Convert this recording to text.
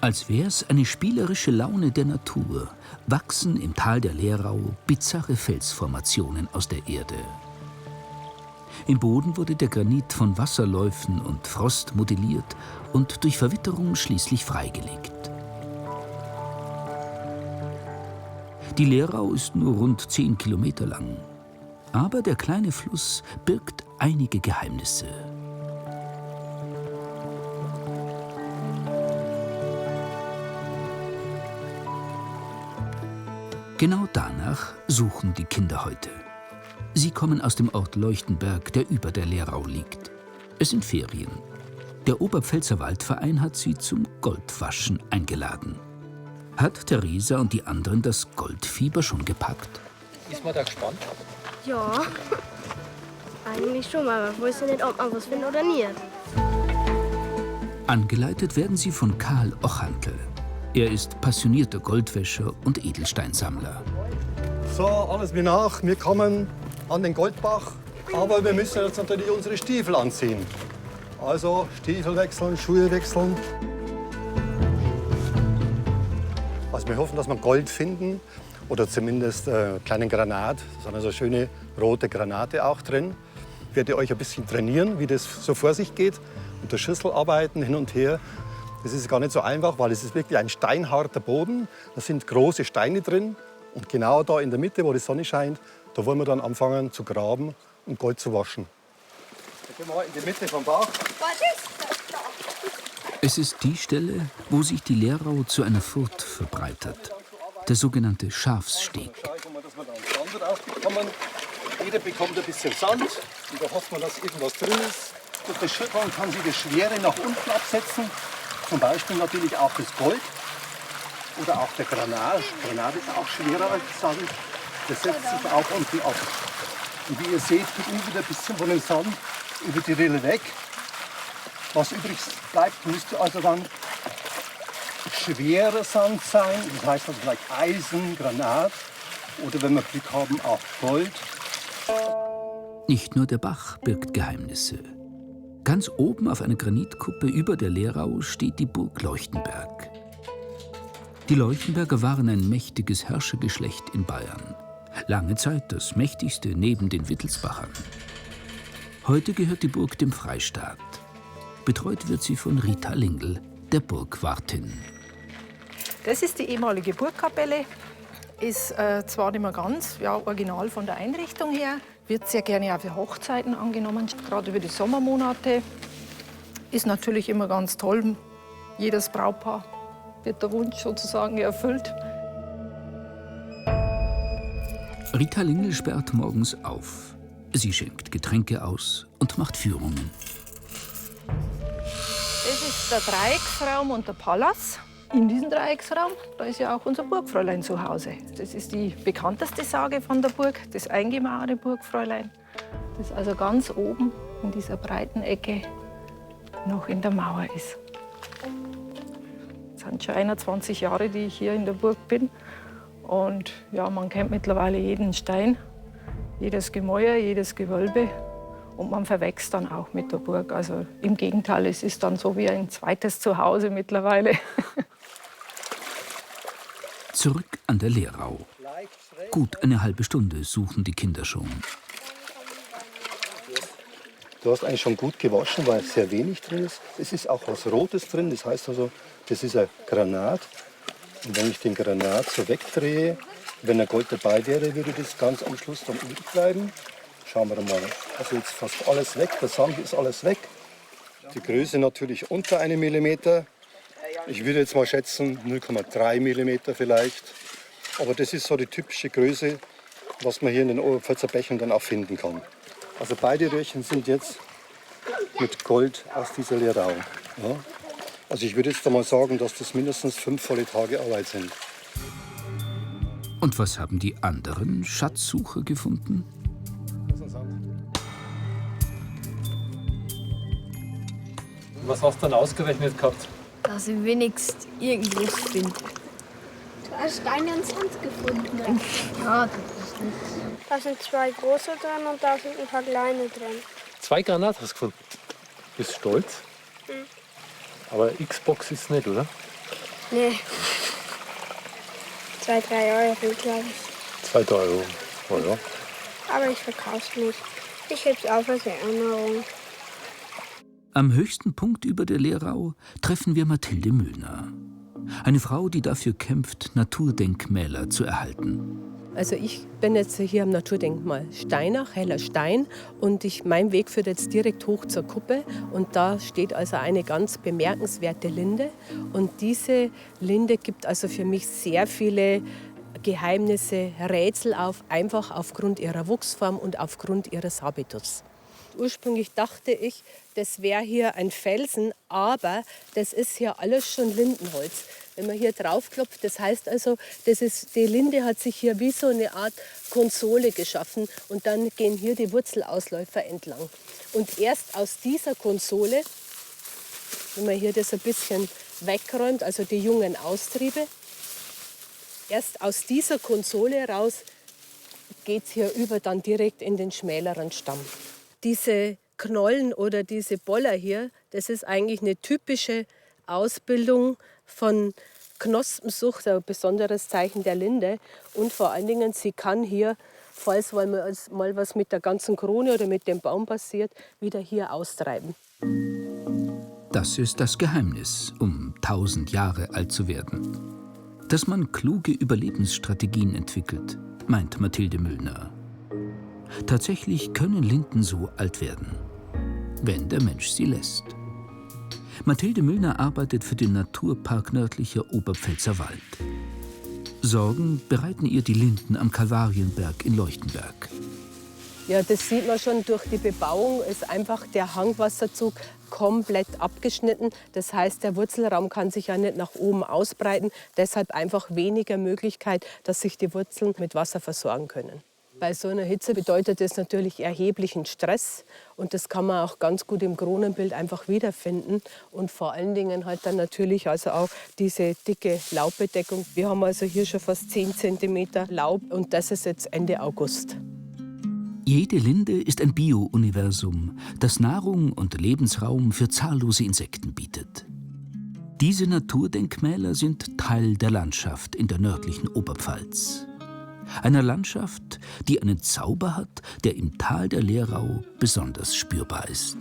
Als wär's eine spielerische Laune der Natur, wachsen im Tal der Lehrau bizarre Felsformationen aus der Erde. Im Boden wurde der Granit von Wasserläufen und Frost modelliert und durch Verwitterung schließlich freigelegt. Die Lehrau ist nur rund 10 Kilometer lang. Aber der kleine Fluss birgt einige Geheimnisse. Genau danach suchen die Kinder heute. Sie kommen aus dem Ort Leuchtenberg, der über der Lehrau liegt. Es sind Ferien. Der Oberpfälzer Waldverein hat sie zum Goldwaschen eingeladen. Hat Theresa und die anderen das Goldfieber schon gepackt? Ist man da gespannt? Ja, eigentlich schon, aber man weiß ja nicht, ob man was findet oder nicht. Angeleitet werden sie von Karl Ochantl. Er ist passionierter Goldwäscher und Edelsteinsammler. So, alles wie nach. Wir kommen an den Goldbach, aber wir müssen jetzt natürlich unsere Stiefel anziehen. Also Stiefel wechseln, Schuhe wechseln. Also wir hoffen, dass wir Gold finden oder zumindest kleinen Granat. Da sind also schöne rote Granate auch drin. Ich werde euch ein bisschen trainieren, wie das so vor sich geht. Mit der Schüssel arbeiten, hin und her. Das ist gar nicht so einfach, weil es ist wirklich ein steinharter Boden. Da sind große Steine drin. Und genau da in der Mitte, wo die Sonne scheint, da wollen wir dann anfangen zu graben und Gold zu waschen. Da gehen wir in die Mitte vom Bach. Es ist die Stelle, wo sich die Lehrau zu einer Furt verbreitert. Der sogenannte Schafssteg. Dass wir dann Sand rausbekommen. Jeder bekommt ein bisschen Sand. Und da hofft man, dass irgendwas drin ist. Durch das Schütteln kann sich das Schwere nach unten absetzen. Zum Beispiel natürlich auch das Gold. Oder auch der Granat. Granat ist auch schwerer als Sand. Das setzt sich auch unten ab. Und wie ihr seht, geht wieder ein bisschen von dem Sand über die Rille weg. Was übrig bleibt, müsste also dann schwerer Sand sein. Das heißt also vielleicht Eisen, Granat oder wenn wir Glück haben, auch Gold. Nicht nur der Bach birgt Geheimnisse. Ganz oben auf einer Granitkuppe über der Lehrau steht die Burg Leuchtenberg. Die Leuchtenberger waren ein mächtiges Herrschergeschlecht in Bayern. Lange Zeit das mächtigste neben den Wittelsbachern. Heute gehört die Burg dem Freistaat. Betreut wird sie von Rita Lingl, der Burgwartin. Das ist die ehemalige Burgkapelle. Ist zwar nicht mehr ganz original von der Einrichtung her, wird sehr gerne auch für Hochzeiten angenommen, gerade über die Sommermonate. Ist natürlich immer ganz toll. Jedes Brautpaar wird der Wunsch sozusagen erfüllt. Rita Lingl sperrt morgens auf. Sie schenkt Getränke aus und macht Führungen. Das ist der Dreiecksraum und der Palas. In diesem Dreiecksraum, da ist ja auch unser Burgfräulein zu Hause. Das ist die bekannteste Sage von der Burg, das eingemauerte Burgfräulein. Das also ganz oben in dieser breiten Ecke noch in der Mauer ist. Es sind schon 21 Jahre, die ich hier in der Burg bin. Und ja, man kennt mittlerweile jeden Stein, jedes Gemäuer, jedes Gewölbe. Und man verwächst dann auch mit der Burg. Also im Gegenteil, es ist dann so wie ein zweites Zuhause mittlerweile. Zurück an der Lehrau. Gut eine halbe Stunde suchen die Kinder schon. Du hast eigentlich schon gut gewaschen, weil sehr wenig drin ist. Es ist auch was Rotes drin, das heißt also, das ist ein Granat. Und wenn ich den Granat so wegdrehe, wenn ein Gold dabei wäre, würde das ganz am Schluss dann übrig bleiben. Schauen wir mal. Also jetzt fast alles weg, der Sand ist alles weg. Die Größe natürlich unter 1 mm. Ich würde jetzt mal schätzen 0,3 mm vielleicht. Aber das ist so die typische Größe, was man hier in den Oberpfälzer Bächen dann auch finden kann. Also beide Röhrchen sind jetzt mit Gold aus dieser Lehrau. Ja. Also ich würde jetzt mal sagen, dass das mindestens 5 volle Tage Arbeit sind. Und was haben die anderen Schatzsucher gefunden? Was hast du dann ausgerechnet gehabt? Dass ich wenigstens irgendwas finde. Du hast Steine und Sand gefunden. Ja, das ist nichts. Da sind 2 große drin und da sind ein paar kleine drin. 2 Granaten hast du gefunden. Bist du stolz? Aber Xbox ist nicht, oder? Nee. 2, 3 Euro, glaube ich. 2 Euro. Oh, ja. Aber ich verkaufe nicht. Ich hebe es auf als Erinnerung. Am höchsten Punkt über der Lehrau treffen wir Mathilde Müllner. Eine Frau, die dafür kämpft, Naturdenkmäler zu erhalten. Also ich bin jetzt hier am Naturdenkmal Steinach, Heller Stein, und mein Weg führt jetzt direkt hoch zur Kuppe, und da steht also eine ganz bemerkenswerte Linde, und diese Linde gibt also für mich sehr viele Geheimnisse, Rätsel auf, einfach aufgrund ihrer Wuchsform und aufgrund ihres Habitus. Ursprünglich dachte ich, das wäre hier ein Felsen, aber das ist hier alles schon Lindenholz. Wenn man hier draufklopft, das heißt also, die Linde hat sich hier wie so eine Art Konsole geschaffen, und dann gehen hier die Wurzelausläufer entlang. Und erst aus dieser Konsole, wenn man hier das ein bisschen wegräumt, also die jungen Austriebe, erst aus dieser Konsole raus geht es hier über dann direkt in den schmäleren Stamm. Diese Knollen oder diese Boller hier, das ist eigentlich eine typische Ausbildung von Knospensucht, ein besonderes Zeichen der Linde. Und vor allen Dingen, sie kann hier, falls mal was mit der ganzen Krone oder mit dem Baum passiert, wieder hier austreiben. Das ist das Geheimnis, um 1000 Jahre alt zu werden. Dass man kluge Überlebensstrategien entwickelt, meint Mathilde Müllner. Tatsächlich können Linden so alt werden, wenn der Mensch sie lässt. Mathilde Müllner arbeitet für den Naturpark Nördlicher Oberpfälzer Wald. Sorgen bereiten ihr die Linden am Kalvarienberg in Leuchtenberg. Ja, das sieht man schon, durch die Bebauung ist einfach der Hangwasserzug komplett abgeschnitten. Das heißt, der Wurzelraum kann sich ja nicht nach oben ausbreiten. Deshalb einfach weniger Möglichkeit, dass sich die Wurzeln mit Wasser versorgen können. Bei so einer Hitze bedeutet das natürlich erheblichen Stress, und das kann man auch ganz gut im Kronenbild einfach wiederfinden, und vor allen Dingen halt dann natürlich also auch diese dicke Laubbedeckung. Wir haben also hier schon fast 10 cm Laub, und das ist jetzt Ende August. Jede Linde ist ein Bio-Universum, das Nahrung und Lebensraum für zahllose Insekten bietet. Diese Naturdenkmäler sind Teil der Landschaft in der nördlichen Oberpfalz. Einer Landschaft, die einen Zauber hat, der im Tal der Lehrau besonders spürbar ist.